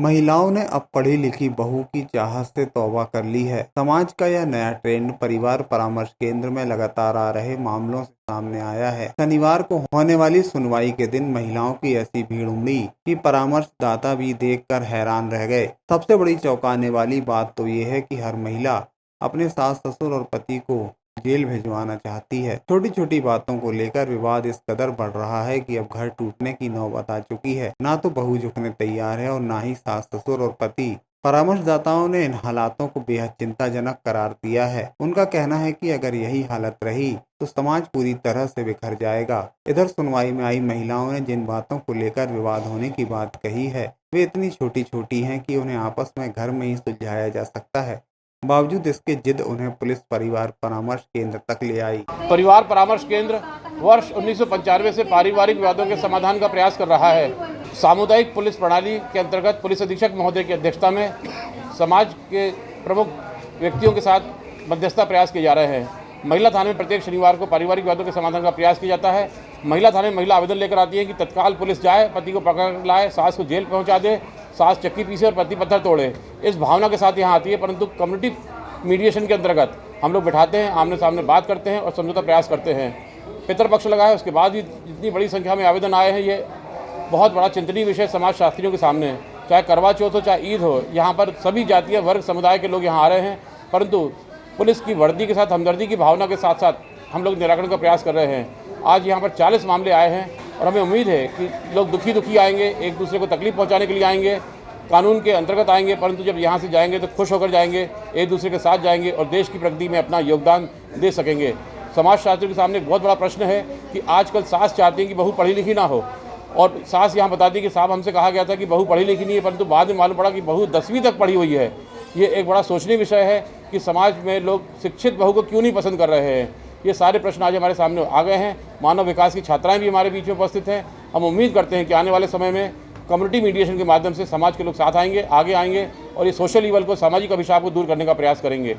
महिलाओं ने अब पढ़ी लिखी बहू की चाहत से तौबा कर ली है। समाज का यह नया ट्रेंड परिवार परामर्श केंद्र में लगातार आ रहे मामलों से सामने आया है। शनिवार को होने वाली सुनवाई के दिन महिलाओं की ऐसी भीड़ उमड़ी कि परामर्शदाता भी देखकर हैरान रह गए। सबसे बड़ी चौंकाने वाली बात तो ये है कि हर महिला अपने सास ससुर और पति को जेल भिजवाना चाहती है। छोटी छोटी बातों को लेकर विवाद इस कदर बढ़ रहा है कि अब घर टूटने की नौबत आ चुकी है। ना तो बहू झुकने तैयार है और ना ही सास ससुर और पति। परामर्शदाताओं ने इन हालातों को बेहद चिंताजनक करार दिया है। उनका कहना है कि अगर यही हालत रही तो समाज पूरी तरह से बिखर जाएगा। इधर सुनवाई में आई महिलाओं ने जिन बातों को लेकर विवाद होने की बात कही है वे इतनी छोटी छोटी हैं कि उन्हें आपस में घर में ही सुलझाया जा सकता है। बावजूद इसके जिद उन्हें पुलिस परिवार परामर्श केंद्र तक ले आई। परिवार परामर्श केंद्र वर्ष 1995 से पारिवारिक विवादों के समाधान का प्रयास कर रहा है। सामुदायिक पुलिस प्रणाली के अंतर्गत पुलिस अधीक्षक महोदय की अध्यक्षता में समाज के प्रमुख व्यक्तियों के साथ मध्यस्थता प्रयास किए जा रहे हैं। महिला थाने में प्रत्येक शनिवार को पारिवारिक विवादों के समाधान का प्रयास किया जाता है। महिला थाने में महिला आवेदन लेकर आती है कि तत्काल पुलिस जाए, पति को पकड़ लाए, सास को जेल पहुंचा दे, सास चक्की पीसे और पति पत्थर तोड़े, इस भावना के साथ यहाँ आती है। परंतु कम्युनिटी मीडिएशन के अंतर्गत हम लोग बैठाते हैं, आमने सामने बात करते हैं और समझौता प्रयास करते हैं। पितृपक्ष लगा है, उसके बाद भी जितनी बड़ी संख्या में आवेदन आए हैं, ये बहुत बड़ा चिंतनीय विषय समाज शास्त्रियों के सामने है। चाहे करवा चौथ हो, चाहे ईद हो, यहाँ पर सभी जातीय वर्ग समुदाय के लोग यहाँ आ रहे हैं। परंतु पुलिस की वर्दी के साथ हमदर्दी की भावना के साथ साथ हम लोग निराकरण का प्रयास कर रहे हैं। आज यहाँ पर 40 मामले आए हैं और हमें उम्मीद है कि लोग दुखी आएंगे, एक दूसरे को तकलीफ पहुँचाने के लिए आएंगे, कानून के अंतर्गत आएंगे, परंतु जब यहाँ से जाएंगे तो खुश होकर जाएंगे, एक दूसरे के साथ जाएंगे और देश की प्रगति में अपना योगदान दे सकेंगे। समाज शास्त्रियों के सामने एक बहुत बड़ा प्रश्न है कि आजकल सास चाहती है कि बहू पढ़ी लिखी ना हो, और सास यहाँ बताती है कि साहब हमसे कहा गया था कि बहू पढ़ी लिखी नहीं है, परंतु बाद में मालूम पड़ा कि बहू 10वीं तक पढ़ी हुई है। ये एक बड़ा सोचनीय विषय है कि समाज में लोग शिक्षित बहू को क्यों नहीं पसंद कर रहे हैं। ये सारे प्रश्न आज हमारे सामने आ गए हैं। मानव विकास की छात्राएँ भी हमारे बीच में उपस्थित हैं। हम उम्मीद करते हैं कि आने वाले समय में कम्युनिटी मीडिएशन के माध्यम से समाज के लोग साथ आएंगे, आगे आएंगे और ये सोशल ईवल को, सामाजिक अभिशाप को दूर करने का प्रयास करेंगे।